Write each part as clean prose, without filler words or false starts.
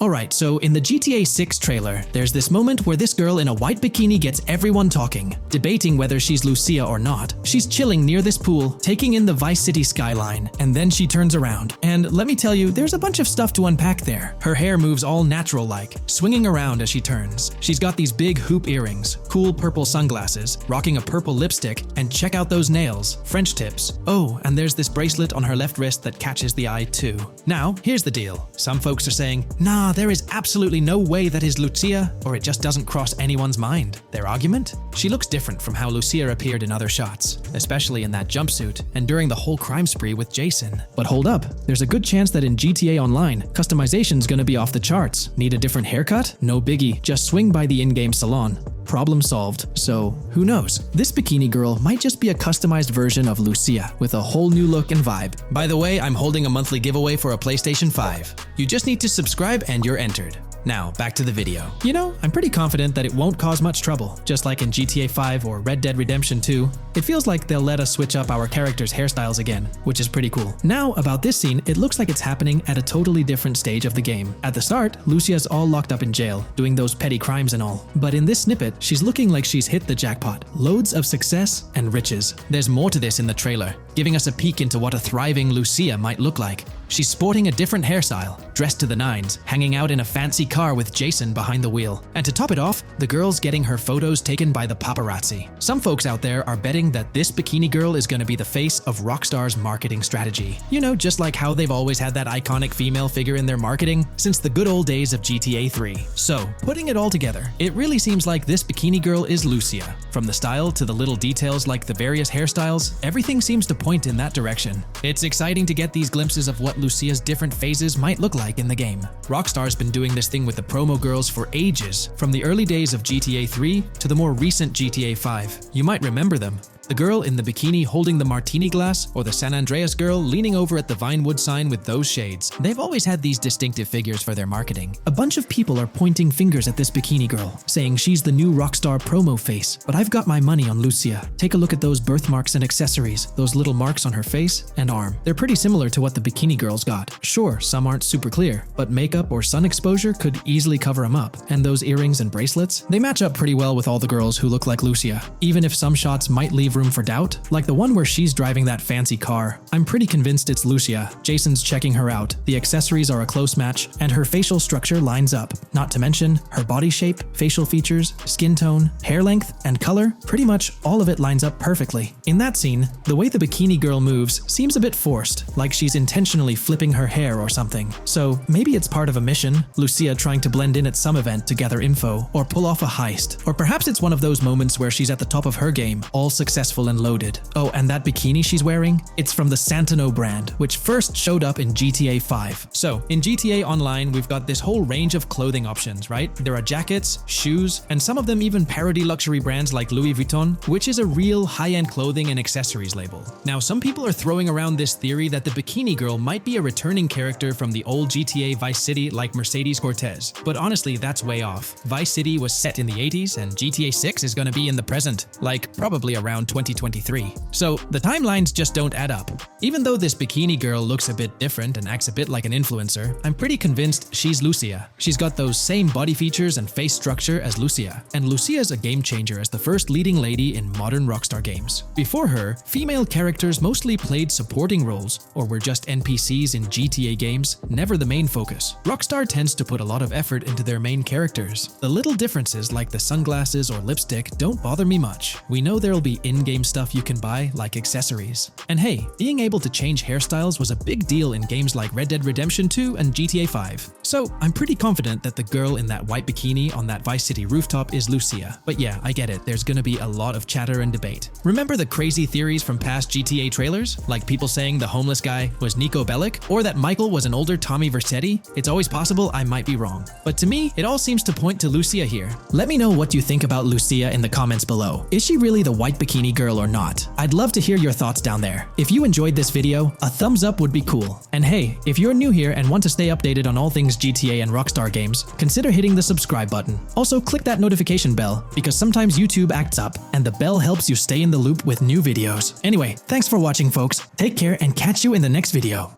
Alright, so in the GTA 6 trailer, there's this moment where this girl in a white bikini gets everyone talking, debating whether she's Lucia or not. She's chilling near this pool, taking in the Vice City skyline, and then she turns around. And let me tell you, there's a bunch of stuff to unpack there. Her hair moves all natural-like, swinging around as she turns. She's got these big hoop earrings, cool purple sunglasses, rocking a purple lipstick, and check out those nails, French tips. Oh, and there's this bracelet on her left wrist that catches the eye too. Now, here's the deal. Some folks are saying, nah, there is absolutely no way that is Lucia, or it just doesn't cross anyone's mind. Their argument? She looks different from how Lucia appeared in other shots, especially in that jumpsuit and during the whole crime spree with Jason. But hold up, there's a good chance that in GTA Online, customization's gonna be off the charts. Need a different haircut? No biggie, just swing by the in-game salon. Problem solved. So, who knows? This bikini girl might just be a customized version of Lucia with a whole new look and vibe. By the way, I'm holding a monthly giveaway for a PlayStation 5. You just need to subscribe and you're entered. Now, back to the video. You know, I'm pretty confident that it won't cause much trouble, just like in GTA 5 or Red Dead Redemption 2. It feels like they'll let us switch up our characters' hairstyles again, which is pretty cool. Now, about this scene, it looks like it's happening at a totally different stage of the game. At the start, Lucia's all locked up in jail, doing those petty crimes and all. But in this snippet, she's looking like she's hit the jackpot. Loads of success and riches. There's more to this in the trailer, giving us a peek into what a thriving Lucia might look like. She's sporting a different hairstyle, dressed to the nines, hanging out in a fancy car with Jason behind the wheel. And to top it off, the girl's getting her photos taken by the paparazzi. Some folks out there are betting that this bikini girl is going to be the face of Rockstar's marketing strategy. You know, just like how they've always had that iconic female figure in their marketing since the good old days of GTA 3. So, putting it all together, it really seems like this bikini girl is Lucia. From the style to the little details like the various hairstyles, everything seems to point in that direction. It's exciting to get these glimpses of what Lucia's different phases might look like in the game. Rockstar's been doing this thing with the promo girls for ages, from the early days of GTA 3 to the more recent GTA 5. You might remember them. The girl in the bikini holding the martini glass, or the San Andreas girl leaning over at the Vinewood sign with those shades. They've always had these distinctive figures for their marketing. A bunch of people are pointing fingers at this bikini girl, saying she's the new Rockstar promo face. But I've got my money on Lucia. Take a look at those birthmarks and accessories, those little marks on her face and arm. They're pretty similar to what the bikini girl's got. Sure, some aren't super clear, but makeup or sun exposure could easily cover them up. And those earrings and bracelets, they match up pretty well with all the girls who look like Lucia. Even if some shots might leave room for doubt, like the one where she's driving that fancy car. I'm pretty convinced it's Lucia. Jason's checking her out, the accessories are a close match, and her facial structure lines up. Not to mention, her body shape, facial features, skin tone, hair length, and color, pretty much all of it lines up perfectly. In that scene, the way the bikini girl moves seems a bit forced, like she's intentionally flipping her hair or something. So maybe it's part of a mission, Lucia trying to blend in at some event to gather info, or pull off a heist. Or perhaps it's one of those moments where she's at the top of her game, all successful and loaded. Oh, and that bikini she's wearing? It's from the Santino brand, which first showed up in GTA 5. So, in GTA Online, we've got this whole range of clothing options, right? There are jackets, shoes, and some of them even parody luxury brands like Louis Vuitton, which is a real high-end clothing and accessories label. Now, some people are throwing around this theory that the bikini girl might be a returning character from the old GTA Vice City like Mercedes Cortez. But honestly, that's way off. Vice City was set in the 80s, and GTA 6 is gonna be in the present, like probably around 2023. So the timelines just don't add up. Even though this bikini girl looks a bit different and acts a bit like an influencer, I'm pretty convinced she's Lucia. She's got those same body features and face structure as Lucia, and Lucia's a game changer as the first leading lady in modern Rockstar games. Before her, female characters mostly played supporting roles or were just NPCs in GTA games, never the main focus. Rockstar tends to put a lot of effort into their main characters. The little differences like the sunglasses or lipstick don't bother me much. We know there'll be in-game stuff you can buy, like accessories. And hey, being able to change hairstyles was a big deal in games like Red Dead Redemption 2 and GTA 5. So I'm pretty confident that the girl in that white bikini on that Vice City rooftop is Lucia. But yeah, I get it, there's gonna be a lot of chatter and debate. Remember the crazy theories from past GTA trailers? Like people saying the homeless guy was Niko Bellic, or that Michael was an older Tommy Vercetti? It's always possible I might be wrong. But to me, it all seems to point to Lucia here. Let me know what you think about Lucia in the comments below. Is she really the white bikini girl or not? I'd love to hear your thoughts down there. If you enjoyed this video, a thumbs up would be cool. And hey, if you're new here and want to stay updated on all things GTA and Rockstar games, consider hitting the subscribe button. Also, click that notification bell, because sometimes YouTube acts up, and the bell helps you stay in the loop with new videos. Anyway, thanks for watching folks, take care and catch you in the next video.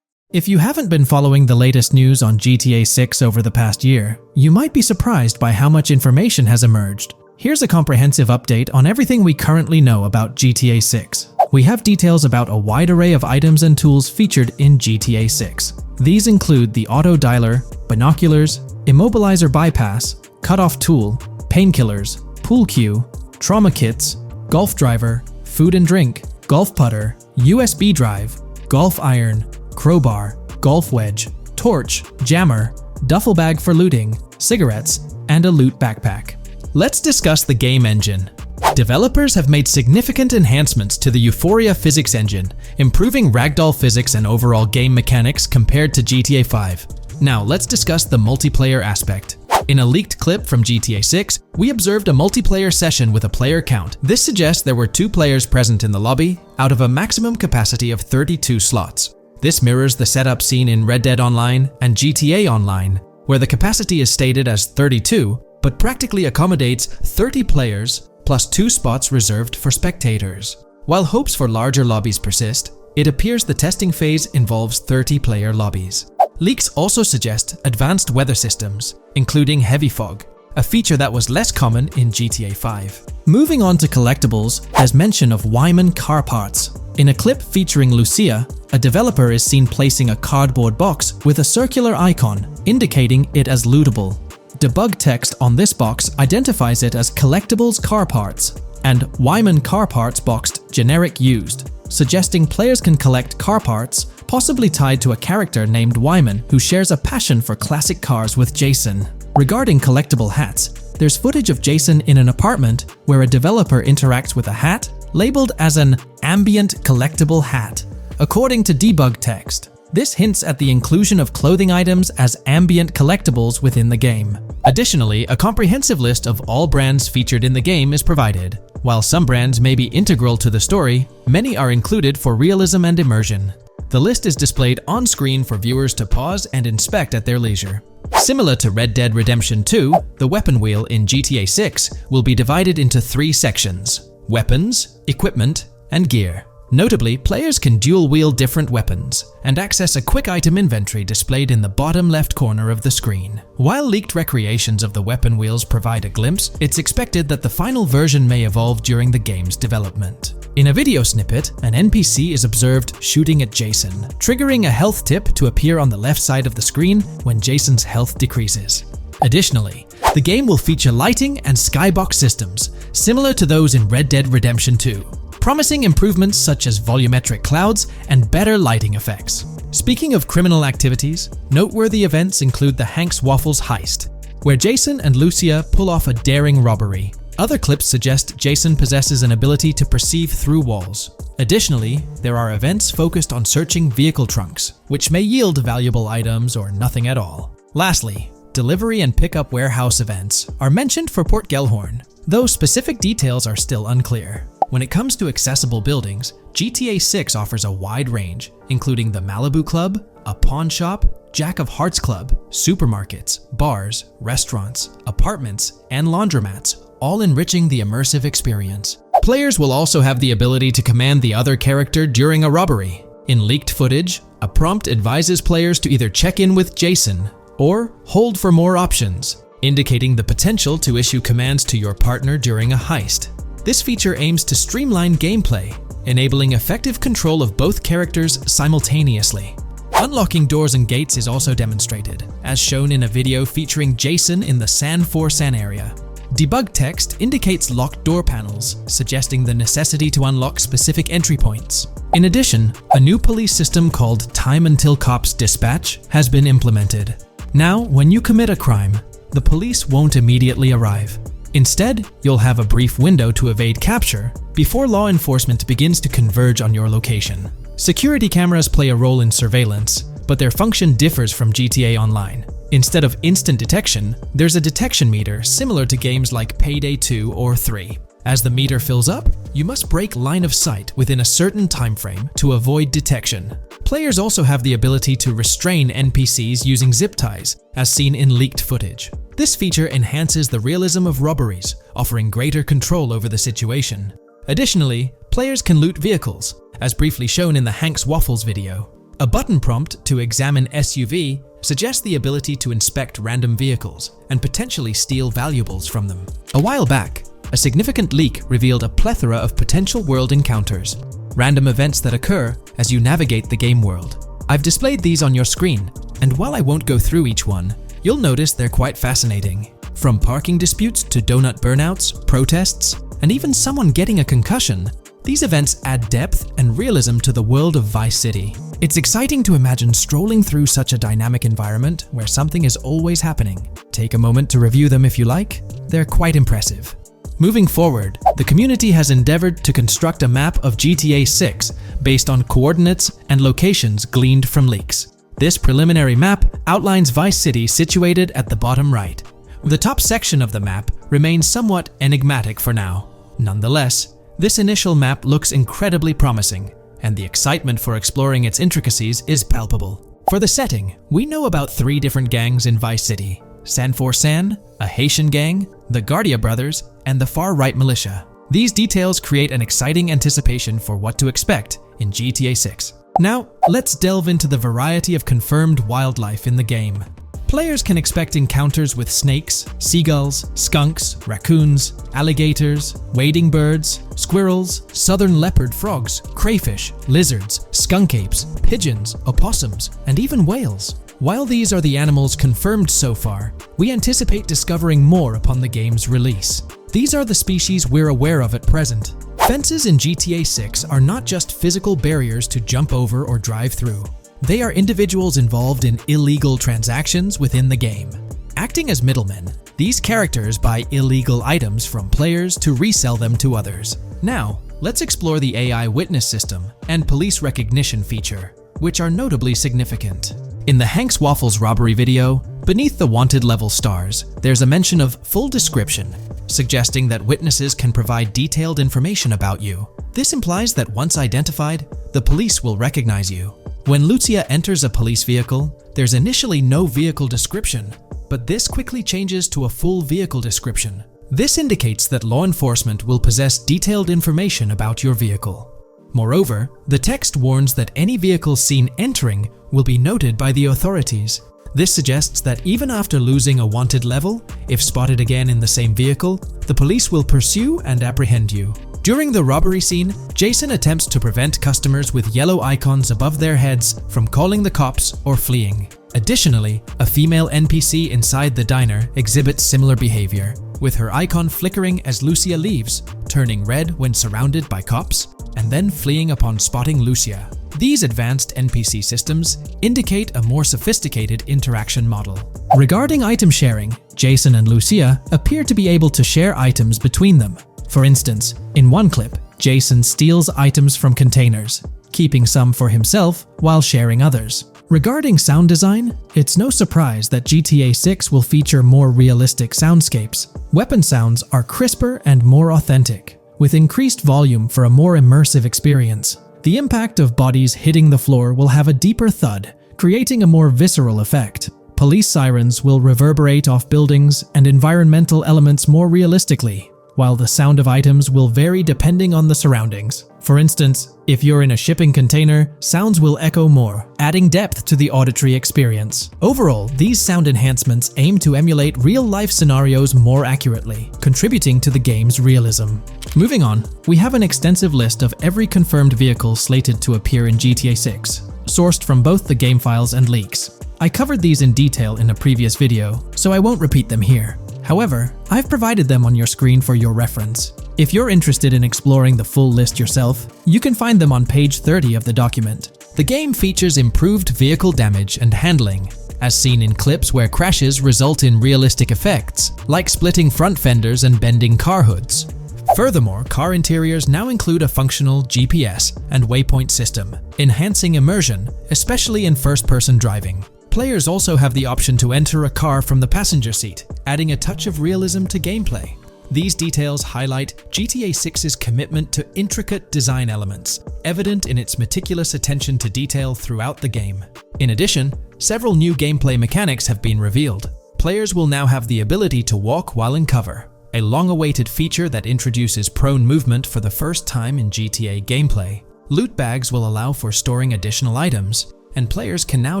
If you haven't been following the latest news on GTA 6 over the past year, you might be surprised by how much information has emerged. Here's a comprehensive update on everything we currently know about GTA 6. We have details about a wide array of items and tools featured in GTA 6. These include the auto dialer, binoculars, immobilizer bypass, cutoff tool, painkillers, pool cue, trauma kits, golf driver, food and drink, golf putter, USB drive, golf iron, crowbar, golf wedge, torch, jammer, duffel bag for looting, cigarettes, and a loot backpack. Let's discuss the game engine. Developers have made significant enhancements to the Euphoria physics engine, improving ragdoll physics and overall game mechanics compared to GTA 5. Now let's discuss the multiplayer aspect. In a leaked clip from GTA 6, we observed a multiplayer session with a player count. This suggests there were 2 players present in the lobby, out of a maximum capacity of 32 slots. This mirrors the setup seen in Red Dead Online and GTA Online, where the capacity is stated as 32, but practically accommodates 30 players plus 2 spots reserved for spectators. While hopes for larger lobbies persist, it appears the testing phase involves 30-player lobbies. Leaks also suggest advanced weather systems, including heavy fog, a feature that was less common in GTA 5. Moving on to collectibles, there's mention of Wyman car parts. In a clip featuring Lucia, a developer is seen placing a cardboard box with a circular icon, indicating it as lootable. Debug text on this box identifies it as Collectibles Car Parts and Wyman Car Parts boxed Generic Used, suggesting players can collect car parts, possibly tied to a character named Wyman who shares a passion for classic cars with Jason. Regarding collectible hats, there's footage of Jason in an apartment where a developer interacts with a hat labeled as an ambient collectible hat. According to debug text, this hints at the inclusion of clothing items as ambient collectibles within the game. Additionally, a comprehensive list of all brands featured in the game is provided. While some brands may be integral to the story, many are included for realism and immersion. The list is displayed on screen for viewers to pause and inspect at their leisure. Similar to Red Dead Redemption 2, the weapon wheel in GTA 6 will be divided into 3 sections: weapons, equipment, and gear. Notably, players can dual-wield different weapons and access a quick item inventory displayed in the bottom left corner of the screen. While leaked recreations of the weapon wheels provide a glimpse, it's expected that the final version may evolve during the game's development. In a video snippet, an NPC is observed shooting at Jason, triggering a health tip to appear on the left side of the screen when Jason's health decreases. Additionally, the game will feature lighting and skybox systems, similar to those in Red Dead Redemption 2. Promising improvements such as volumetric clouds and better lighting effects. Speaking of criminal activities, noteworthy events include the Hank's Waffles heist, where Jason and Lucia pull off a daring robbery. Other clips suggest Jason possesses an ability to perceive through walls. Additionally, there are events focused on searching vehicle trunks, which may yield valuable items or nothing at all. Lastly, delivery and pickup warehouse events are mentioned for Port Gellhorn, though specific details are still unclear. When it comes to accessible buildings, GTA 6 offers a wide range, including the Malibu Club, a pawn shop, Jack of Hearts Club, supermarkets, bars, restaurants, apartments, and laundromats, all enriching the immersive experience. Players will also have the ability to command the other character during a robbery. In leaked footage, a prompt advises players to either check in with Jason or hold for more options, indicating the potential to issue commands to your partner during a heist. This feature aims to streamline gameplay, enabling effective control of both characters simultaneously. Unlocking doors and gates is also demonstrated, as shown in a video featuring Jason in the San Forsan area. Debug text indicates locked door panels, suggesting the necessity to unlock specific entry points. In addition, a new police system called Time Until Cops Dispatch has been implemented. Now, when you commit a crime, the police won't immediately arrive. Instead, you'll have a brief window to evade capture before law enforcement begins to converge on your location. Security cameras play a role in surveillance, but their function differs from GTA Online. Instead of instant detection, there's a detection meter similar to games like Payday 2 or 3. As the meter fills up, you must break line of sight within a certain time frame to avoid detection. Players also have the ability to restrain NPCs using zip ties, as seen in leaked footage. This feature enhances the realism of robberies, offering greater control over the situation. Additionally, players can loot vehicles, as briefly shown in the Hank's Waffles video. A button prompt to examine SUV suggests the ability to inspect random vehicles and potentially steal valuables from them. A while back, a significant leak revealed a plethora of potential world encounters, random events that occur as you navigate the game world. I've displayed these on your screen, and while I won't go through each one, you'll notice they're quite fascinating. From parking disputes to donut burnouts, protests, and even someone getting a concussion, these events add depth and realism to the world of Vice City. It's exciting to imagine strolling through such a dynamic environment where something is always happening. Take a moment to review them if you like. They're quite impressive. Moving forward, the community has endeavored to construct a map of GTA 6 based on coordinates and locations gleaned from leaks. This preliminary map outlines Vice City situated at the bottom right. The top section of the map remains somewhat enigmatic for now. Nonetheless, this initial map looks incredibly promising, and the excitement for exploring its intricacies is palpable. For the setting, we know about 3 different gangs in Vice City: San4San, a Haitian gang, the Guardia Brothers, and the far-right militia. These details create an exciting anticipation for what to expect in GTA 6. Now, let's delve into the variety of confirmed wildlife in the game. Players can expect encounters with snakes, seagulls, skunks, raccoons, alligators, wading birds, squirrels, southern leopard frogs, crayfish, lizards, skunk apes, pigeons, opossums, and even whales. While these are the animals confirmed so far, we anticipate discovering more upon the game's release. These are the species we're aware of at present. Fences in GTA 6 are not just physical barriers to jump over or drive through. They are individuals involved in illegal transactions within the game. Acting as middlemen, these characters buy illegal items from players to resell them to others. Now, let's explore the AI witness system and police recognition feature, which are notably significant. In the Hank's Waffles robbery video, beneath the wanted level stars, there's a mention of full description, suggesting that witnesses can provide detailed information about you. This implies that once identified, the police will recognize you. When Lucia enters a police vehicle, there's initially no vehicle description, but this quickly changes to a full vehicle description. This indicates that law enforcement will possess detailed information about your vehicle. Moreover, the text warns that any vehicle seen entering will be noted by the authorities. This suggests that even after losing a wanted level, if spotted again in the same vehicle, the police will pursue and apprehend you. During the robbery scene, Jason attempts to prevent customers with yellow icons above their heads from calling the cops or fleeing. Additionally, a female NPC inside the diner exhibits similar behavior, with her icon flickering as Lucia leaves, turning red when surrounded by cops, and then fleeing upon spotting Lucia. These advanced NPC systems indicate a more sophisticated interaction model. Regarding item sharing, Jason and Lucia appear to be able to share items between them. For instance, in one clip, Jason steals items from containers, keeping some for himself while sharing others. Regarding sound design, it's no surprise that GTA 6 will feature more realistic soundscapes. Weapon sounds are crisper and more authentic, with increased volume for a more immersive experience. The impact of bodies hitting the floor will have a deeper thud, creating a more visceral effect. Police sirens will reverberate off buildings and environmental elements more realistically, while the sound of items will vary depending on the surroundings. For instance, if you're in a shipping container, sounds will echo more, adding depth to the auditory experience. Overall, these sound enhancements aim to emulate real-life scenarios more accurately, contributing to the game's realism. Moving on, we have an extensive list of every confirmed vehicle slated to appear in GTA 6, sourced from both the game files and leaks. I covered these in detail in a previous video, so I won't repeat them here. However, I've provided them on your screen for your reference. If you're interested in exploring the full list yourself, you can find them on page 30 of the document. The game features improved vehicle damage and handling, as seen in clips where crashes result in realistic effects, like splitting front fenders and bending car hoods. Furthermore, car interiors now include a functional GPS and waypoint system, enhancing immersion, especially in first-person driving. Players also have the option to enter a car from the passenger seat, adding a touch of realism to gameplay. These details highlight GTA 6's commitment to intricate design elements, evident in its meticulous attention to detail throughout the game. In addition, several new gameplay mechanics have been revealed. Players will now have the ability to walk while in cover, a long-awaited feature that introduces prone movement for the first time in GTA gameplay. Loot bags will allow for storing additional items, and players can now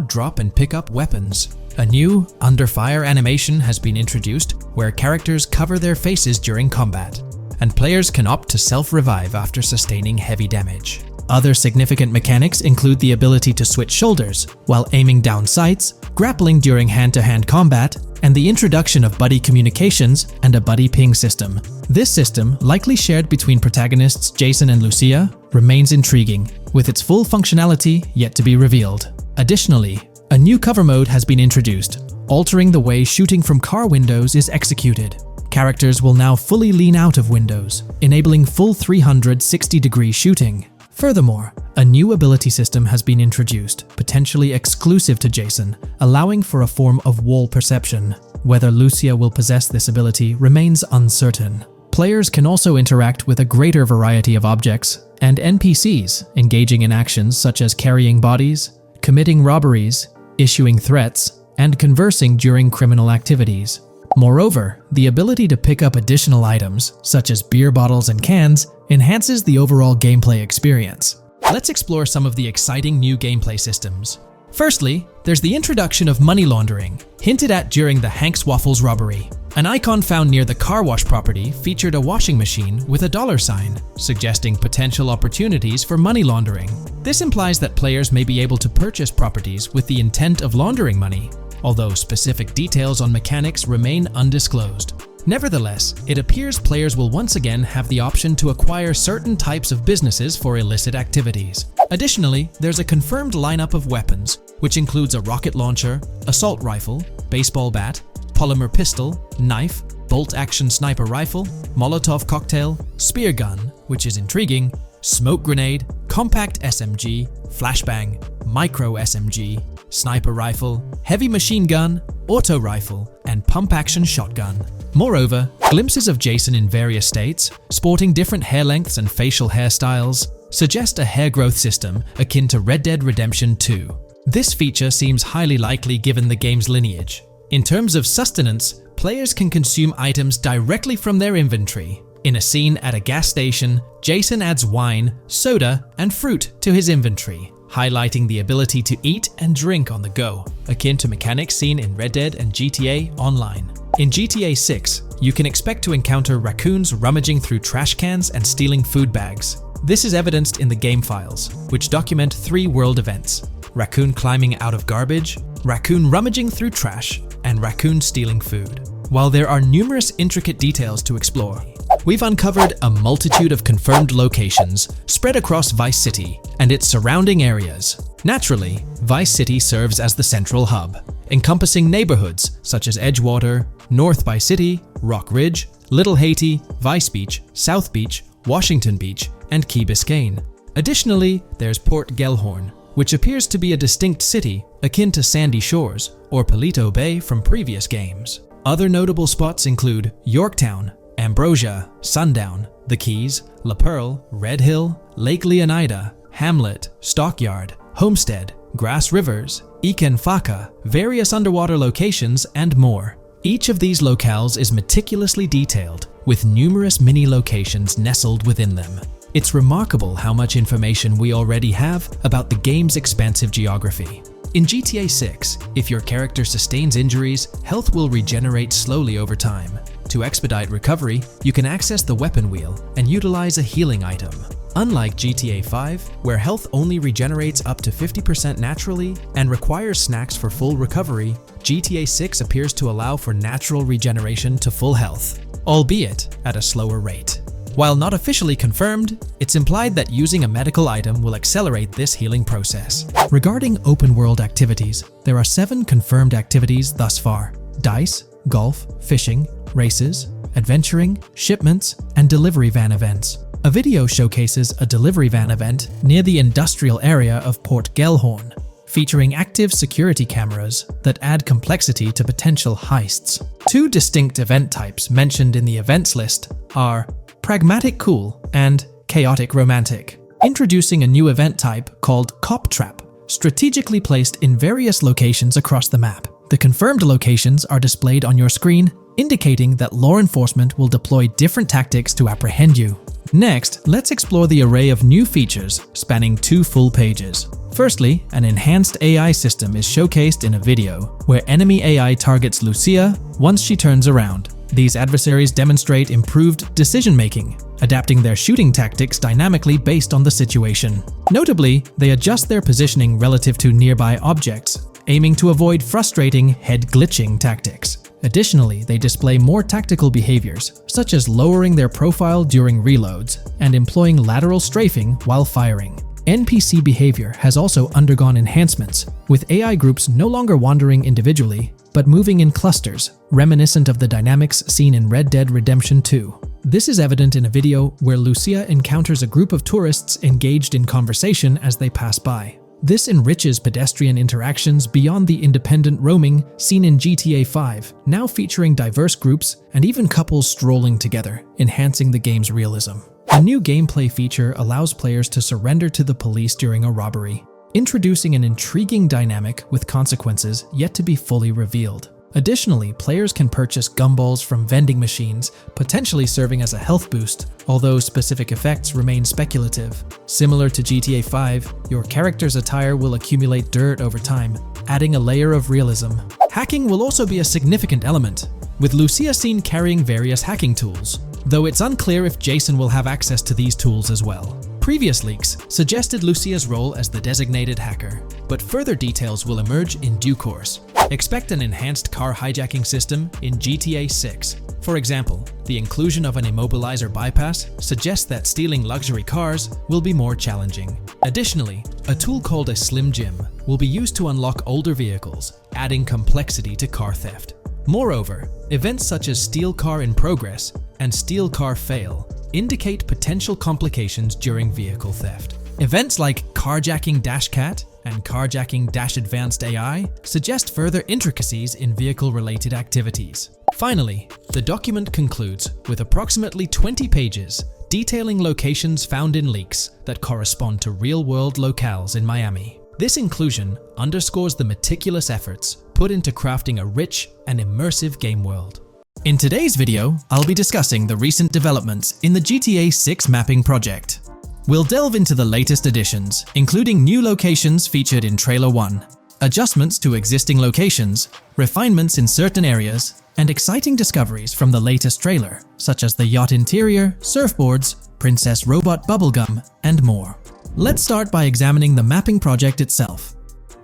drop and pick up weapons. A new under fire animation has been introduced where characters cover their faces during combat, and players can opt to self-revive after sustaining heavy damage. Other significant mechanics include the ability to switch shoulders while aiming down sights, grappling during hand-to-hand combat, and the introduction of buddy communications and a buddy ping system. This system, likely shared between protagonists Jason and Lucia, remains intriguing, with its full functionality yet to be revealed. Additionally, a new cover mode has been introduced, altering the way shooting from car windows is executed. Characters will now fully lean out of windows, enabling full 360-degree shooting. Furthermore, a new ability system has been introduced, potentially exclusive to Jason, allowing for a form of wall perception. Whether Lucia will possess this ability remains uncertain. Players can also interact with a greater variety of objects and NPCs, engaging in actions such as carrying bodies, committing robberies, issuing threats, and conversing during criminal activities. Moreover, the ability to pick up additional items, such as beer bottles and cans, enhances the overall gameplay experience. Let's explore some of the exciting new gameplay systems. Firstly, there's the introduction of money laundering, hinted at during the Hank's Waffles robbery. An icon found near the car wash property featured a washing machine with a dollar sign, suggesting potential opportunities for money laundering. This implies that players may be able to purchase properties with the intent of laundering money, although specific details on mechanics remain undisclosed. Nevertheless, it appears players will once again have the option to acquire certain types of businesses for illicit activities. Additionally, there's a confirmed lineup of weapons, which includes a rocket launcher, assault rifle, baseball bat, polymer pistol, knife, bolt-action sniper rifle, Molotov cocktail, spear gun, which is intriguing, smoke grenade, compact SMG, flashbang, micro SMG, sniper rifle, heavy machine gun, auto rifle, and pump-action shotgun. Moreover, glimpses of Jason in various states, sporting different hair lengths and facial hairstyles, suggest a hair growth system akin to Red Dead Redemption 2. This feature seems highly likely given the game's lineage. In terms of sustenance, players can consume items directly from their inventory. In a scene at a gas station, Jason adds wine, soda, and fruit to his inventory, highlighting the ability to eat and drink on the go, akin to mechanics seen in Red Dead and GTA Online. In GTA 6, you can expect to encounter raccoons rummaging through trash cans and stealing food bags. This is evidenced in the game files, which document 3 world events: raccoon climbing out of garbage, raccoon rummaging through trash, and raccoon stealing food. While there are numerous intricate details to explore, we've uncovered a multitude of confirmed locations spread across Vice City and its surrounding areas. Naturally, Vice City serves as the central hub, encompassing neighborhoods such as Edgewater, North Vice City, Rock Ridge, Little Haiti, Vice Beach, South Beach, Washington Beach, and Key Biscayne. Additionally, there's Port Gellhorn, which appears to be a distinct city akin to Sandy Shores or Paleto Bay from previous games. Other notable spots include Yorktown, Ambrosia, Sundown, The Keys, La Pearl, Red Hill, Lake Leonida, Hamlet, Stockyard, Homestead, Grass Rivers, Ikenfaka, various underwater locations, and more. Each of these locales is meticulously detailed, with numerous mini locations nestled within them. It's remarkable how much information we already have about the game's expansive geography. In GTA 6, if your character sustains injuries, health will regenerate slowly over time. To expedite recovery, you can access the weapon wheel and utilize a healing item. Unlike GTA 5, where health only regenerates up to 50% naturally and requires snacks for full recovery, GTA 6 appears to allow for natural regeneration to full health, albeit at a slower rate. While not officially confirmed, it's implied that using a medical item will accelerate this healing process. Regarding open-world activities, there are 7 confirmed activities thus far: dice, golf, fishing, races, adventuring, shipments, and delivery van events. A video showcases a delivery van event near the industrial area of Port Gellhorn, featuring active security cameras that add complexity to potential heists. 2 distinct event types mentioned in the events list are Pragmatic Cool and Chaotic Romantic, introducing a new event type called Cop Trap, strategically placed in various locations across the map. The confirmed locations are displayed on your screen, indicating that law enforcement will deploy different tactics to apprehend you. Next, let's explore the array of new features spanning 2 full pages. Firstly, an enhanced AI system is showcased in a video, where enemy AI targets Lucia once she turns around. These adversaries demonstrate improved decision-making, adapting their shooting tactics dynamically based on the situation. Notably, they adjust their positioning relative to nearby objects, aiming to avoid frustrating head-glitching tactics. Additionally, they display more tactical behaviors, such as lowering their profile during reloads and employing lateral strafing while firing. NPC behavior has also undergone enhancements, with AI groups no longer wandering individually, but moving in clusters, reminiscent of the dynamics seen in Red Dead Redemption 2. This is evident in a video where Lucia encounters a group of tourists engaged in conversation as they pass by. This enriches pedestrian interactions beyond the independent roaming seen in GTA 5, now featuring diverse groups and even couples strolling together, enhancing the game's realism. A new gameplay feature allows players to surrender to the police during a robbery, introducing an intriguing dynamic with consequences yet to be fully revealed. Additionally, players can purchase gumballs from vending machines, potentially serving as a health boost, although specific effects remain speculative. Similar to GTA 5, your character's attire will accumulate dirt over time, adding a layer of realism. Hacking will also be a significant element, with Lucia seen carrying various hacking tools, though it's unclear if Jason will have access to these tools as well. Previous leaks suggested Lucia's role as the designated hacker, but further details will emerge in due course. Expect an enhanced car hijacking system in GTA 6. For example, the inclusion of an immobilizer bypass suggests that stealing luxury cars will be more challenging. Additionally, a tool called a Slim Jim will be used to unlock older vehicles, adding complexity to car theft. Moreover, events such as Steal Car in Progress and Steal Car Fail indicate potential complications during vehicle theft. Events like Carjacking Cat and Carjacking Advanced AI suggest further intricacies in vehicle-related activities. Finally, the document concludes with approximately 20 pages detailing locations found in leaks that correspond to real-world locales in Miami. This inclusion underscores the meticulous efforts put into crafting a rich and immersive game world. In today's video, I'll be discussing the recent developments in the GTA 6 mapping project. We'll delve into the latest additions, including new locations featured in Trailer 1, adjustments to existing locations, refinements in certain areas, and exciting discoveries from the latest trailer, such as the yacht interior, surfboards, Princess Robot bubblegum, and more. Let's start by examining the mapping project itself.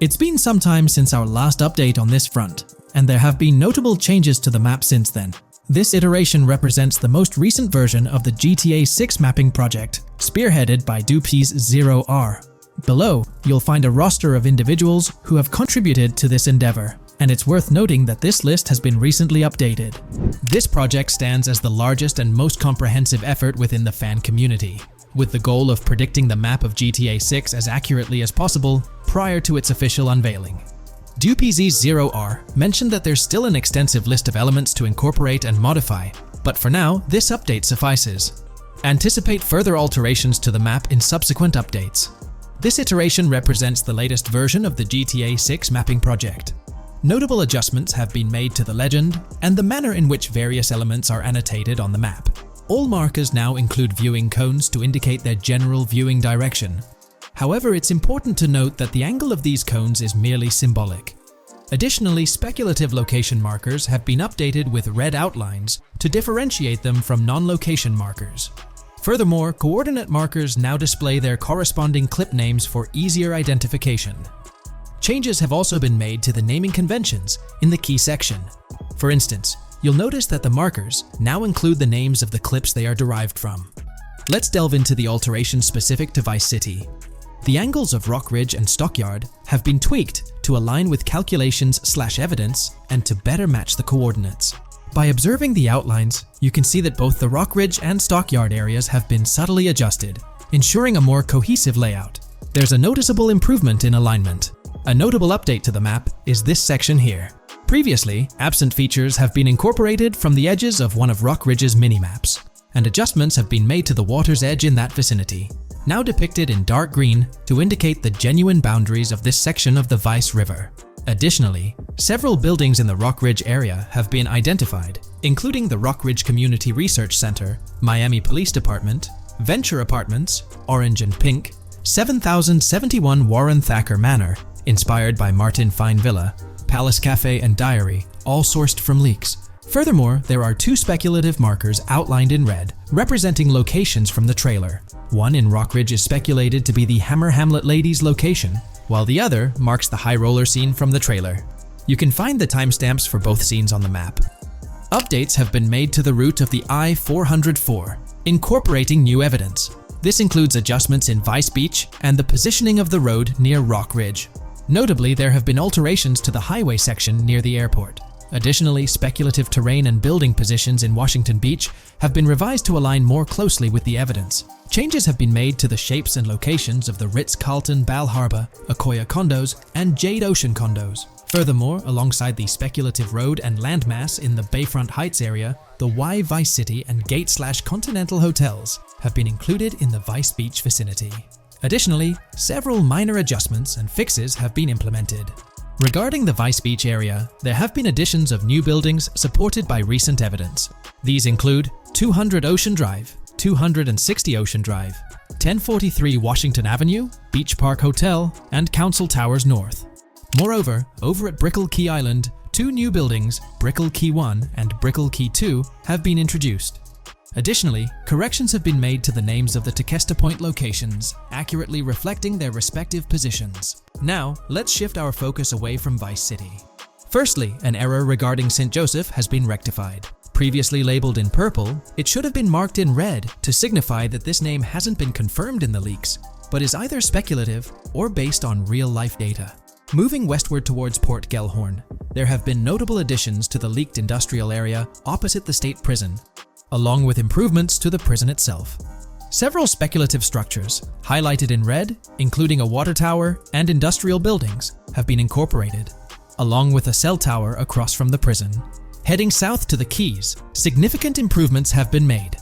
It's been some time since our last update on this front, and there have been notable changes to the map since then. This iteration represents the most recent version of the GTA 6 mapping project, spearheaded by Dupees 0R. Below, you'll find a roster of individuals who have contributed to this endeavor, and it's worth noting that this list has been recently updated. This project stands as the largest and most comprehensive effort within the fan community, with the goal of predicting the map of GTA 6 as accurately as possible prior to its official unveiling. DuPZ0R mentioned that there's still an extensive list of elements to incorporate and modify, but for now, this update suffices. Anticipate further alterations to the map in subsequent updates. This iteration represents the latest version of the GTA 6 mapping project. Notable adjustments have been made to the legend and the manner in which various elements are annotated on the map. All markers now include viewing cones to indicate their general viewing direction. However, it's important to note that the angle of these cones is merely symbolic. Additionally, speculative location markers have been updated with red outlines to differentiate them from non-location markers. Furthermore, coordinate markers now display their corresponding clip names for easier identification. Changes have also been made to the naming conventions in the key section. For instance, you'll notice that the markers now include the names of the clips they are derived from. Let's delve into the alterations specific to Vice City. The angles of Rock Ridge and Stockyard have been tweaked to align with calculations/evidence and to better match the coordinates. By observing the outlines, you can see that both the Rock Ridge and Stockyard areas have been subtly adjusted, ensuring a more cohesive layout. There's a noticeable improvement in alignment. A notable update to the map is this section here. Previously, absent features have been incorporated from the edges of one of Rock Ridge's mini-maps, and adjustments have been made to the water's edge in that vicinity, now depicted in dark green to indicate the genuine boundaries of this section of the Vice River. Additionally, several buildings in the Rock Ridge area have been identified, including the Rock Ridge Community Research Center, Miami Police Department, Venture Apartments, orange and pink, 7071 Warren Thacker Manor, inspired by Martin Fine Villa, Palace Cafe and Diary, all sourced from leaks. Furthermore, there are 2 speculative markers outlined in red, representing locations from the trailer. One in Rockridge is speculated to be the Hammer Hamlet Ladies location, while the other marks the high roller scene from the trailer. You can find the timestamps for both scenes on the map. Updates have been made to the route of the I-404, incorporating new evidence. This includes adjustments in Vice Beach and the positioning of the road near Rockridge. Notably, there have been alterations to the highway section near the airport. Additionally, speculative terrain and building positions in Washington Beach have been revised to align more closely with the evidence. Changes have been made to the shapes and locations of the Ritz-Carlton Bal Harbour, Akoya condos, and Jade Ocean condos. Furthermore, alongside the speculative road and landmass in the Bayfront Heights area, the Y Vice City and Gate/Continental hotels have been included in the Vice Beach vicinity. Additionally, several minor adjustments and fixes have been implemented. Regarding the Vice Beach area, there have been additions of new buildings supported by recent evidence. These include 200 Ocean Drive, 260 Ocean Drive, 1043 Washington Avenue, Beach Park Hotel, and Council Towers North. Moreover, over at Brickell Key Island, 2 new buildings, Brickell Key 1 and Brickell Key 2, have been introduced. Additionally, corrections have been made to the names of the Tequesta Point locations, accurately reflecting their respective positions. Now, let's shift our focus away from Vice City. Firstly, an error regarding St. Joseph has been rectified. Previously labeled in purple, it should have been marked in red to signify that this name hasn't been confirmed in the leaks, but is either speculative or based on real-life data. Moving westward towards Port Gellhorn, there have been notable additions to the leaked industrial area opposite the state prison, along with improvements to the prison itself. Several speculative structures, highlighted in red, including a water tower and industrial buildings, have been incorporated, along with a cell tower across from the prison. Heading south to the Keys, significant improvements have been made.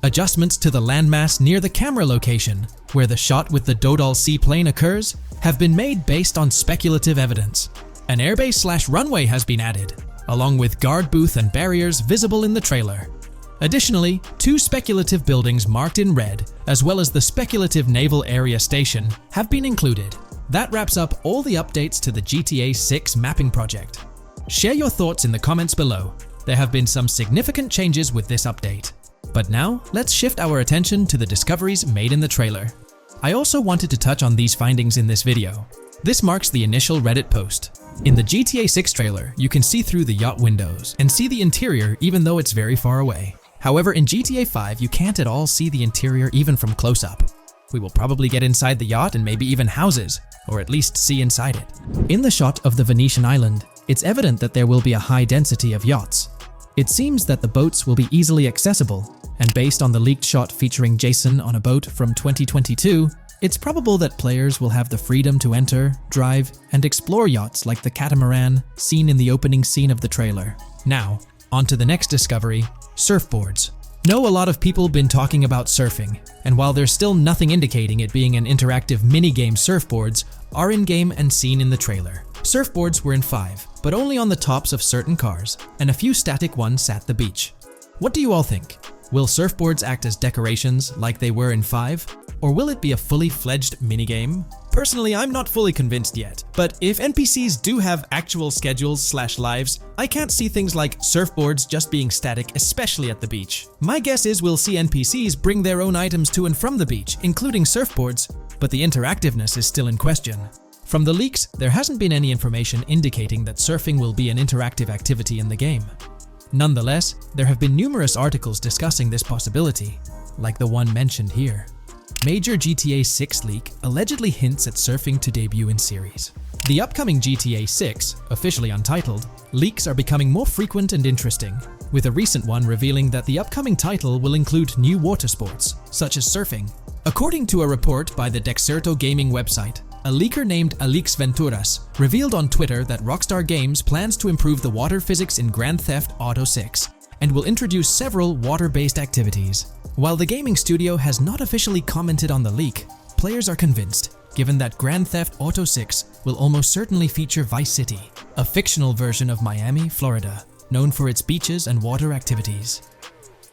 Adjustments to the landmass near the camera location, where the shot with the Dodal seaplane occurs, have been made based on speculative evidence. An airbase/runway has been added, along with guard booth and barriers visible in the trailer. Additionally, 2 speculative buildings marked in red, as well as the speculative Naval Area Station, have been included. That wraps up all the updates to the GTA 6 mapping project. Share your thoughts in the comments below. There have been some significant changes with this update. But now, let's shift our attention to the discoveries made in the trailer. I also wanted to touch on these findings in this video. This marks the initial Reddit post. In the GTA 6 trailer, you can see through the yacht windows and see the interior even though it's very far away. However, in GTA 5, you can't at all see the interior even from close up. We will probably get inside the yacht and maybe even houses, or at least see inside it. In the shot of the Venetian island, it's evident that there will be a high density of yachts. It seems that the boats will be easily accessible, and based on the leaked shot featuring Jason on a boat from 2022, it's probable that players will have the freedom to enter, drive, and explore yachts like the catamaran seen in the opening scene of the trailer. Now, on to the next discovery, surfboards. Know a lot of people been talking about surfing, and while there's still nothing indicating it being an interactive minigame, surfboards are in-game and seen in the trailer. Surfboards were in 5, but only on the tops of certain cars, and a few static ones at the beach. What do you all think? Will surfboards act as decorations like they were in 5? Or will it be a fully fledged minigame? Personally, I'm not fully convinced yet, but if NPCs do have actual schedules/lives, I can't see things like surfboards just being static, especially at the beach. My guess is we'll see NPCs bring their own items to and from the beach, including surfboards, but the interactiveness is still in question. From the leaks, there hasn't been any information indicating that surfing will be an interactive activity in the game. Nonetheless, there have been numerous articles discussing this possibility, like the one mentioned here. Major GTA 6 leak allegedly hints at surfing to debut in series. The upcoming GTA 6, officially untitled, leaks are becoming more frequent and interesting, with a recent one revealing that the upcoming title will include new water sports, such as surfing. According to a report by the Dexerto gaming website, a leaker named Alix Venturas revealed on Twitter that Rockstar Games plans to improve the water physics in Grand Theft Auto 6 and will introduce several water-based activities. While the gaming studio has not officially commented on the leak, players are convinced, given that Grand Theft Auto 6 will almost certainly feature Vice City, a fictional version of Miami, Florida, known for its beaches and water activities.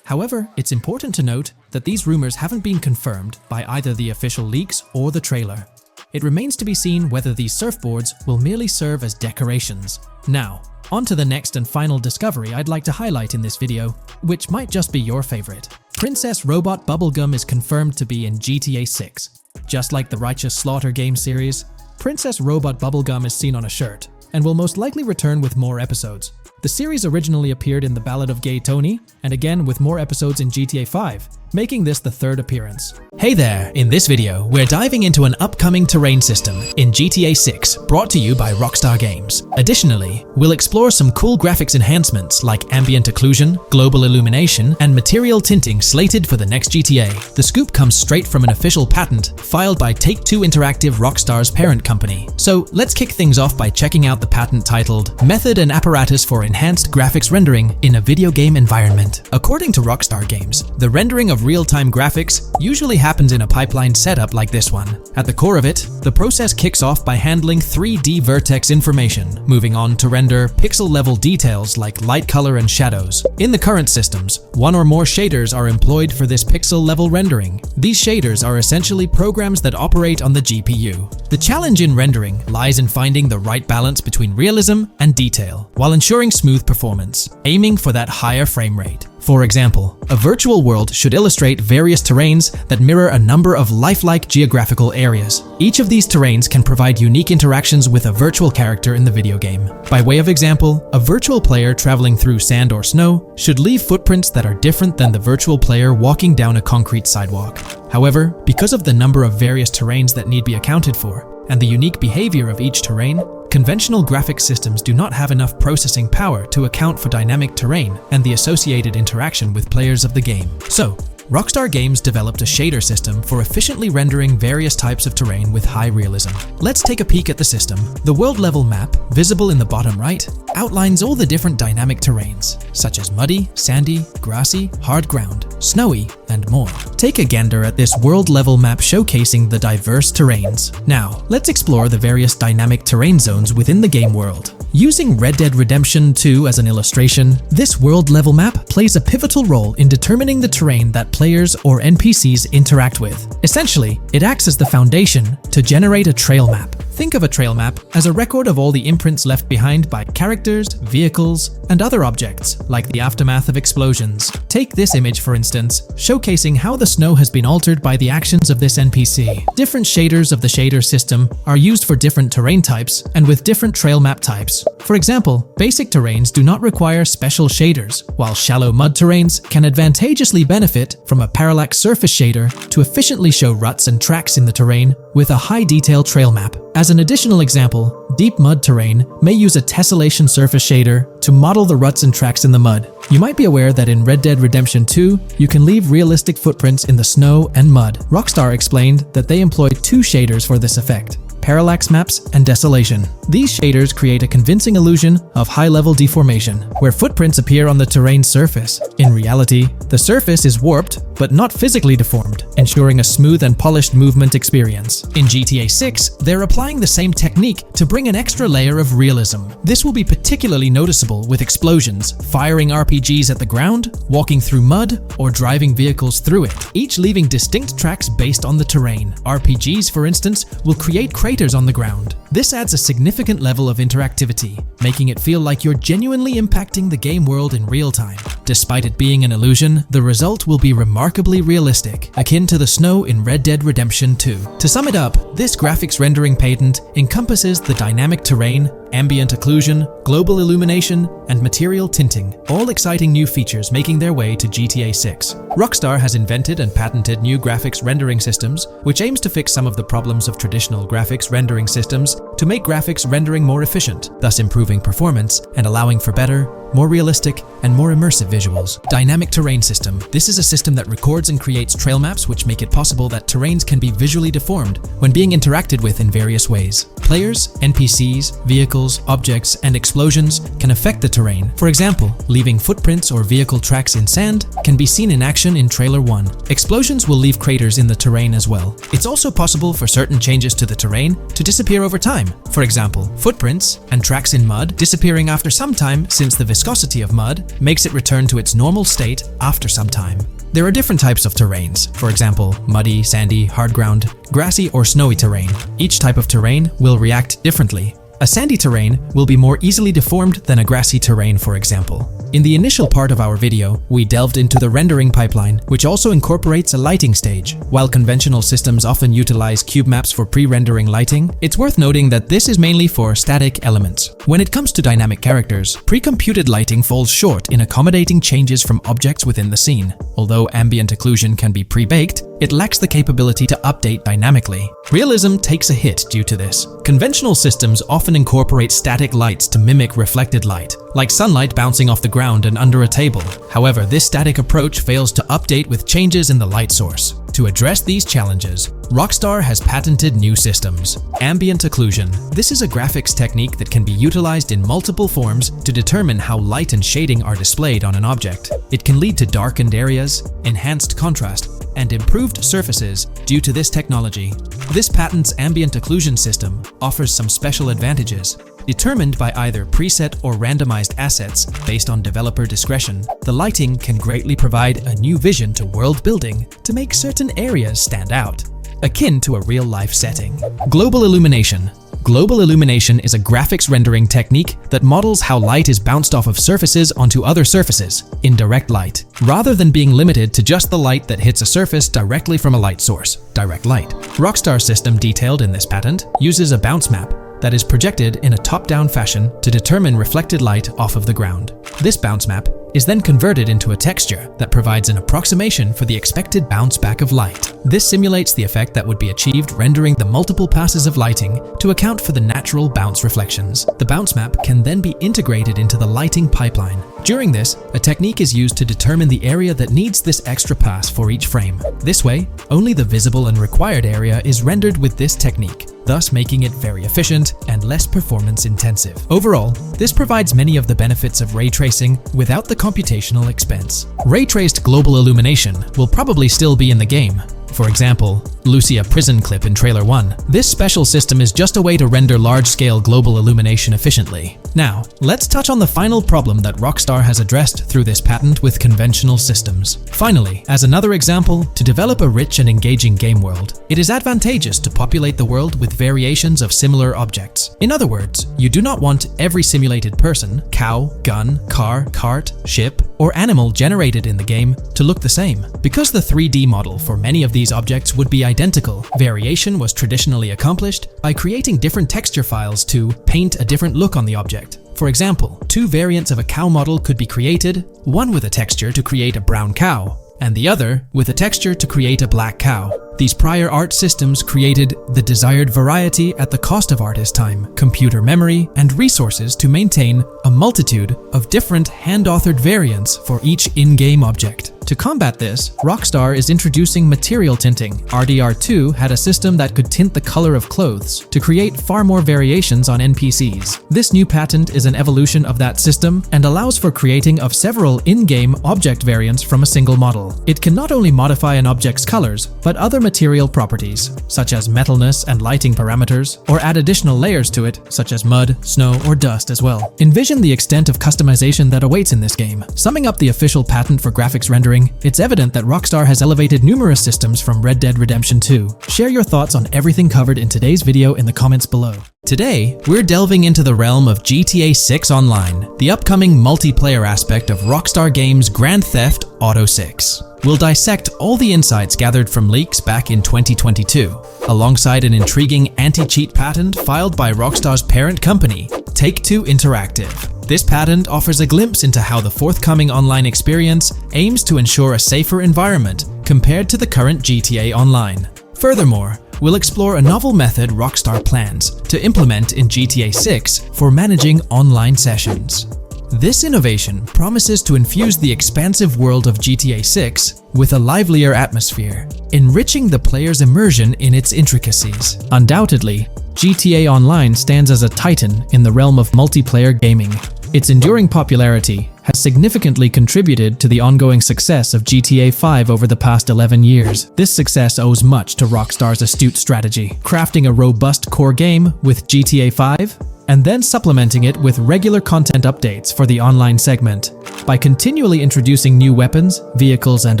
However, it's important to note that these rumors haven't been confirmed by either the official leaks or the trailer. It remains to be seen whether these surfboards will merely serve as decorations. Now, on to the next and final discovery I'd like to highlight in this video, which might just be your favorite. Princess Robot Bubblegum is confirmed to be in GTA 6. Just like the Righteous Slaughter game series, Princess Robot Bubblegum is seen on a shirt, and will most likely return with more episodes. The series originally appeared in The Ballad of Gay Tony, and again with more episodes in GTA 5, making this the third appearance. Hey there! In this video, we're diving into an upcoming terrain system in GTA 6, brought to you by Rockstar Games. Additionally, we'll explore some cool graphics enhancements like ambient occlusion, global illumination, and material tinting slated for the next GTA. The scoop comes straight from an official patent filed by Take-Two Interactive, Rockstar's parent company. So let's kick things off by checking out the patent titled Method and Apparatus for Enhanced Graphics Rendering in a Video Game Environment. According to Rockstar Games, the rendering of real-time graphics usually happens in a pipeline setup like this one. At the core of it, the process kicks off by handling 3D vertex information, moving on to render pixel-level details like light, color, and shadows. In the current systems, one or more shaders are employed for this pixel-level rendering. These shaders are essentially programs that operate on the GPU. The challenge in rendering lies in finding the right balance between realism and detail, while ensuring smooth performance, aiming for that higher frame rate. For example, a virtual world should illustrate various terrains that mirror a number of lifelike geographical areas. Each of these terrains can provide unique interactions with a virtual character in the video game. By way of example, a virtual player traveling through sand or snow should leave footprints that are different than the virtual player walking down a concrete sidewalk. However, because of the number of various terrains that need to be accounted for, and the unique behavior of each terrain, conventional graphics systems do not have enough processing power to account for dynamic terrain and the associated interaction with players of the game. So, Rockstar Games developed a shader system for efficiently rendering various types of terrain with high realism. Let's take a peek at the system. The world level map, visible in the bottom right, outlines all the different dynamic terrains, such as muddy, sandy, grassy, hard ground, snowy, and more. Take a gander at this world level map showcasing the diverse terrains. Now, let's explore the various dynamic terrain zones within the game world. Using Red Dead Redemption 2 as an illustration, this world level map plays a pivotal role in determining the terrain that players or NPCs interact with. Essentially, it acts as the foundation to generate a trail map. Think of a trail map as a record of all the imprints left behind by characters, vehicles, and other objects, like the aftermath of explosions. Take this image for instance, showcasing how the snow has been altered by the actions of this NPC. Different shaders of the shader system are used for different terrain types and with different trail map types. For example, basic terrains do not require special shaders, while shallow mud terrains can advantageously benefit from a parallax surface shader to efficiently show ruts and tracks in the terrain with a high detail trail map. As an additional example, deep mud terrain may use a tessellation surface shader to model the ruts and tracks in the mud. You might be aware that in Red Dead Redemption 2, you can leave realistic footprints in the snow and mud. Rockstar explained that they employed two shaders for this effect: parallax maps and desolation. These shaders create a convincing illusion of high-level deformation, where footprints appear on the terrain's surface. In reality, the surface is warped but not physically deformed, ensuring a smooth and polished movement experience. In GTA 6, they're applying the same technique to bring an extra layer of realism. This will be particularly noticeable with explosions, firing RPGs at the ground, walking through mud, or driving vehicles through it, each leaving distinct tracks based on the terrain. RPGs, for instance, will create craters on the ground. This adds a significant level of interactivity, making it feel like you're genuinely impacting the game world in real time. Despite it being an illusion, the result will be remarkably realistic, akin to the snow in Red Dead Redemption 2. To sum it up, this graphics rendering patent encompasses the dynamic terrain, ambient occlusion, global illumination, and material tinting, all exciting new features making their way to GTA 6. Rockstar has invented and patented new graphics rendering systems, which aims to fix some of the problems of traditional graphics rendering systems to make graphics rendering more efficient, thus improving performance and allowing for better, more realistic, and more immersive visuals. Dynamic Terrain System. This is a system that records and creates trail maps which make it possible that terrains can be visually deformed when being interacted with in various ways. Players, NPCs, vehicles, objects, and explosions can affect the terrain. For example, leaving footprints or vehicle tracks in sand can be seen in action in Trailer 1. Explosions will leave craters in the terrain as well. It's also possible for certain changes to the terrain to disappear over time. For example, footprints and tracks in mud disappearing after some time, since the viscosity of mud makes it return to its normal state after some time. There are different types of terrains, for example, muddy, sandy, hard ground, grassy or snowy terrain. Each type of terrain will react differently. A sandy terrain will be more easily deformed than a grassy terrain, for example. In the initial part of our video, we delved into the rendering pipeline, which also incorporates a lighting stage. While conventional systems often utilize cube maps for pre-rendering lighting, it's worth noting that this is mainly for static elements. When it comes to dynamic characters, pre-computed lighting falls short in accommodating changes from objects within the scene. Although ambient occlusion can be pre-baked, it lacks the capability to update dynamically. Realism takes a hit due to this. Conventional systems often incorporate static lights to mimic reflected light, like sunlight bouncing off the ground and under a table. However, this static approach fails to update with changes in the light source. To address these challenges, Rockstar has patented new systems. Ambient occlusion. This is a graphics technique that can be utilized in multiple forms to determine how light and shading are displayed on an object. It can lead to darkened areas, enhanced contrast, and improved surfaces due to this technology. This patent's ambient occlusion system offers some special advantages. Determined by either preset or randomized assets based on developer discretion, the lighting can greatly provide a new vision to world building to make certain areas stand out, akin to a real-life setting. Global illumination. Global illumination is a graphics rendering technique that models how light is bounced off of surfaces onto other surfaces in direct light, rather than being limited to just the light that hits a surface directly from a light source, direct light. Rockstar's system detailed in this patent uses a bounce map that is projected in a top-down fashion to determine reflected light off of the ground. This bounce map is then converted into a texture that provides an approximation for the expected bounce back of light. This simulates the effect that would be achieved rendering the multiple passes of lighting to account for the natural bounce reflections. The bounce map can then be integrated into the lighting pipeline. During this, a technique is used to determine the area that needs this extra pass for each frame. This way, only the visible and required area is rendered with this technique, thus making it very efficient and less performance intensive. Overall, this provides many of the benefits of ray tracing without the computational expense. Ray-traced global illumination will probably still be in the game. For example, Lucia prison clip in Trailer 1. This special system is just a way to render large-scale global illumination efficiently. Now, let's touch on the final problem that Rockstar has addressed through this patent with conventional systems. Finally, as another example, to develop a rich and engaging game world, it is advantageous to populate the world with variations of similar objects. In other words, you do not want every simulated person, cow, gun, car, cart, ship, or animal generated in the game to look the same. Because the 3D model for many of these objects would be identical, variation was traditionally accomplished by creating different texture files to paint a different look on the object. For example, two variants of a cow model could be created, one with a texture to create a brown cow, and the other with a texture to create a black cow. These prior art systems created the desired variety at the cost of artist time, computer memory, and resources to maintain a multitude of different hand-authored variants for each in-game object. To combat this, Rockstar is introducing material tinting. RDR2 had a system that could tint the color of clothes to create far more variations on NPCs. This new patent is an evolution of that system and allows for creating of several in-game object variants from a single model. It can not only modify an object's colors, but other material properties, such as metalness and lighting parameters, or add additional layers to it, such as mud, snow, or dust as well. Envision the extent of customization that awaits in this game. Summing up the official patent for graphics rendering, it's evident that Rockstar has elevated numerous systems from Red Dead Redemption 2. Share your thoughts on everything covered in today's video in the comments below. Today, we're delving into the realm of GTA 6 Online, the upcoming multiplayer aspect of Rockstar Games' Grand Theft Auto 6. We'll dissect all the insights gathered from leaks back in 2022, alongside an intriguing anti-cheat patent filed by Rockstar's parent company, Take-Two Interactive. This patent offers a glimpse into how the forthcoming online experience aims to ensure a safer environment compared to the current GTA Online. Furthermore, we'll explore a novel method Rockstar plans to implement in GTA 6 for managing online sessions. This innovation promises to infuse the expansive world of GTA 6 with a livelier atmosphere, enriching the player's immersion in its intricacies. Undoubtedly, GTA Online stands as a titan in the realm of multiplayer gaming. Its enduring popularity has significantly contributed to the ongoing success of GTA 5 over the past 11 years. This success owes much to Rockstar's astute strategy, crafting a robust core game with GTA 5 and then supplementing it with regular content updates for the online segment. By continually introducing new weapons, vehicles, and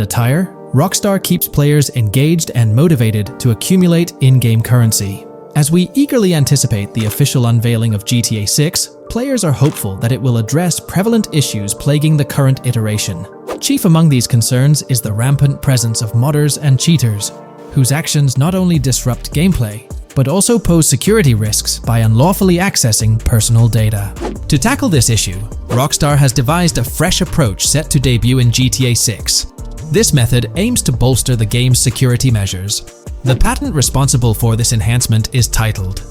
attire, Rockstar keeps players engaged and motivated to accumulate in-game currency. As we eagerly anticipate the official unveiling of GTA 6, players are hopeful that it will address prevalent issues plaguing the current iteration. Chief among these concerns is the rampant presence of modders and cheaters, whose actions not only disrupt gameplay, but also pose security risks by unlawfully accessing personal data. To tackle this issue, Rockstar has devised a fresh approach set to debut in GTA 6. This method aims to bolster the game's security measures. The patent responsible for this enhancement is titled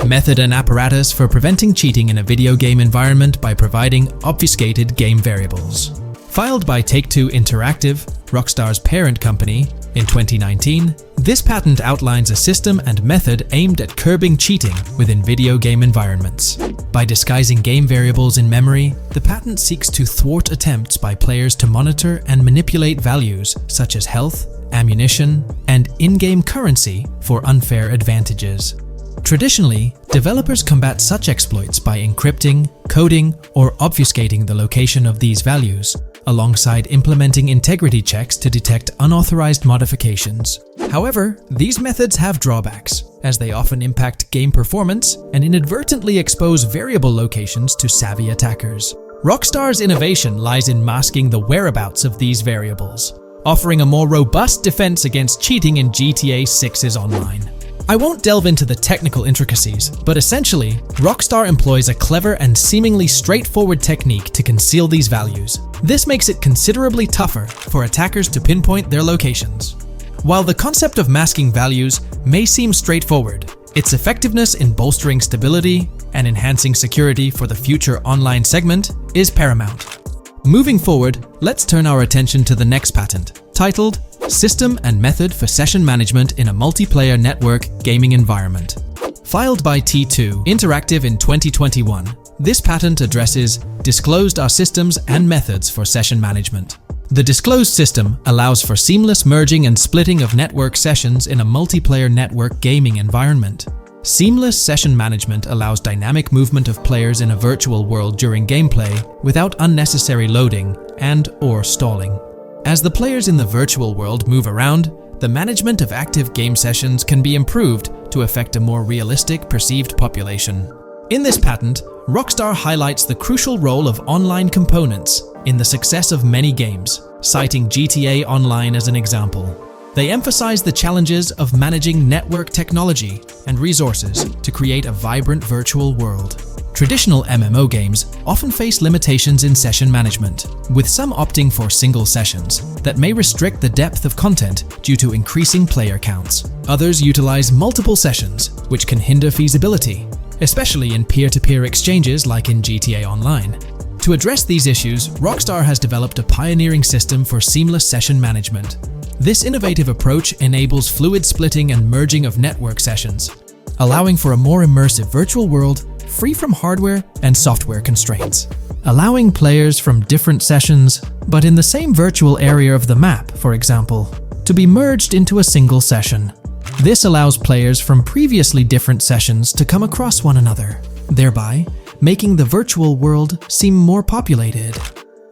Method and Apparatus for Preventing Cheating in a Video Game Environment by Providing Obfuscated Game Variables. Filed by Take-Two Interactive, Rockstar's parent company, in 2019, this patent outlines a system and method aimed at curbing cheating within video game environments. By disguising game variables in memory, the patent seeks to thwart attempts by players to monitor and manipulate values such as health, ammunition, and in-game currency for unfair advantages. Traditionally, developers combat such exploits by encrypting, coding, or obfuscating the location of these values, alongside implementing integrity checks to detect unauthorized modifications. However, these methods have drawbacks, as they often impact game performance and inadvertently expose variable locations to savvy attackers. Rockstar's innovation lies in masking the whereabouts of these variables, offering a more robust defense against cheating in GTA 6's online. I won't delve into the technical intricacies, but essentially, Rockstar employs a clever and seemingly straightforward technique to conceal these values. This makes it considerably tougher for attackers to pinpoint their locations. While the concept of masking values may seem straightforward, its effectiveness in bolstering stability and enhancing security for the future online segment is paramount. Moving forward, let's turn our attention to the next patent, titled System and Method for Session Management in a Multiplayer Network Gaming Environment. Filed by T2 Interactive in 2021, this patent addresses disclosed are systems and methods for session management. The disclosed system allows for seamless merging and splitting of network sessions in a multiplayer network gaming environment. Seamless session management allows dynamic movement of players in a virtual world during gameplay without unnecessary loading and/or stalling. As the players in the virtual world move around, the management of active game sessions can be improved to affect a more realistic perceived population. In this patent, Rockstar highlights the crucial role of online components in the success of many games, citing GTA Online as an example. They emphasize the challenges of managing network technology and resources to create a vibrant virtual world. Traditional MMO games often face limitations in session management, with some opting for single sessions that may restrict the depth of content due to increasing player counts. Others utilize multiple sessions, which can hinder feasibility, especially in peer-to-peer exchanges like in GTA Online. To address these issues, Rockstar has developed a pioneering system for seamless session management. This innovative approach enables fluid splitting and merging of network sessions, allowing for a more immersive virtual world free from hardware and software constraints. Allowing players from different sessions, but in the same virtual area of the map, for example, to be merged into a single session. This allows players from previously different sessions to come across one another, thereby making the virtual world seem more populated.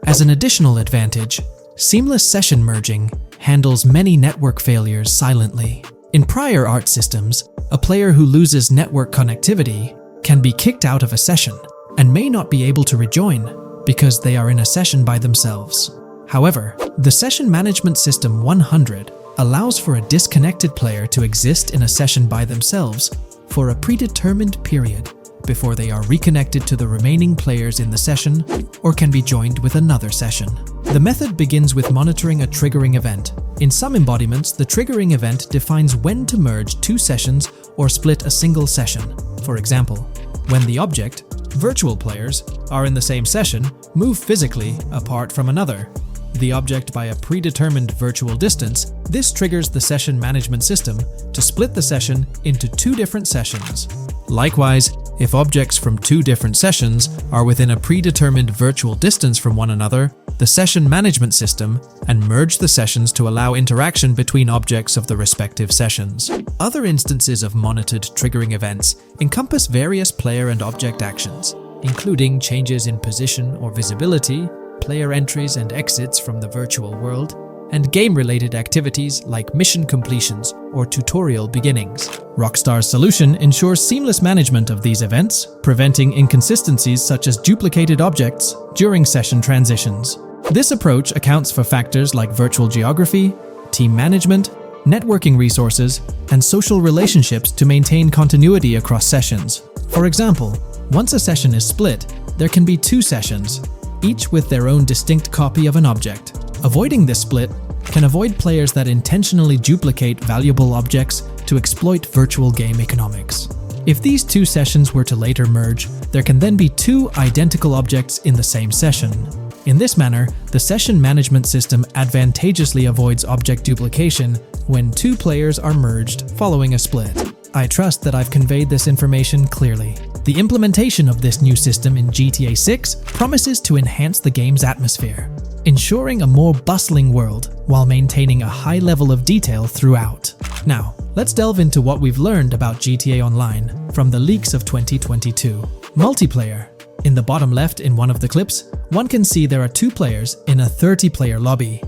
As an additional advantage, seamless session merging handles many network failures silently. In prior art systems, a player who loses network connectivity can be kicked out of a session and may not be able to rejoin because they are in a session by themselves. However, the Session Management System 100 allows for a disconnected player to exist in a session by themselves for a predetermined period before they are reconnected to the remaining players in the session or can be joined with another session. The method begins with monitoring a triggering event. In some embodiments, the triggering event defines when to merge two sessions or split a single session. For example, when the object, virtual players, are in the same session, move physically apart from another, the object by a predetermined virtual distance, this triggers the session management system to split the session into two different sessions. Likewise, if objects from two different sessions are within a predetermined virtual distance from one another, the session management system and merge the sessions to allow interaction between objects of the respective sessions. Other instances of monitored triggering events encompass various player and object actions, including changes in position or visibility, player entries and exits from the virtual world, and game-related activities like mission completions or tutorial beginnings. Rockstar's solution ensures seamless management of these events, preventing inconsistencies such as duplicated objects during session transitions. This approach accounts for factors like virtual geography, team management, networking resources, and social relationships to maintain continuity across sessions. For example, once a session is split, there can be two sessions, each with their own distinct copy of an object. Avoiding this split can avoid players that intentionally duplicate valuable objects to exploit virtual game economics. If these two sessions were to later merge, there can then be two identical objects in the same session. In this manner, the session management system advantageously avoids object duplication when two players are merged following a split. I trust that I've conveyed this information clearly. The implementation of this new system in GTA 6 promises to enhance the game's atmosphere, ensuring a more bustling world while maintaining a high level of detail throughout. Now, let's delve into what we've learned about GTA Online from the leaks of 2022. Multiplayer. In the bottom left in one of the clips, one can see there are two players in a 30-player lobby.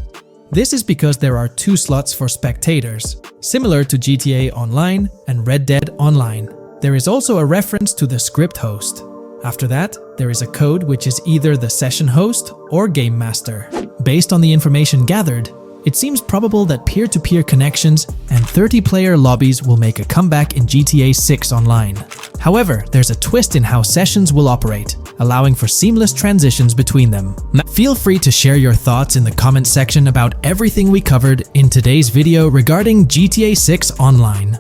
This is because there are two slots for spectators, similar to GTA Online and Red Dead Online. There is also a reference to the script host. After that, there is a code which is either the session host or game master. Based on the information gathered, it seems probable that peer-to-peer connections and 30-player lobbies will make a comeback in GTA 6 Online. However, there's a twist in how sessions will operate, allowing for seamless transitions between them. Feel free to share your thoughts in the comments section about everything we covered in today's video regarding GTA 6 Online.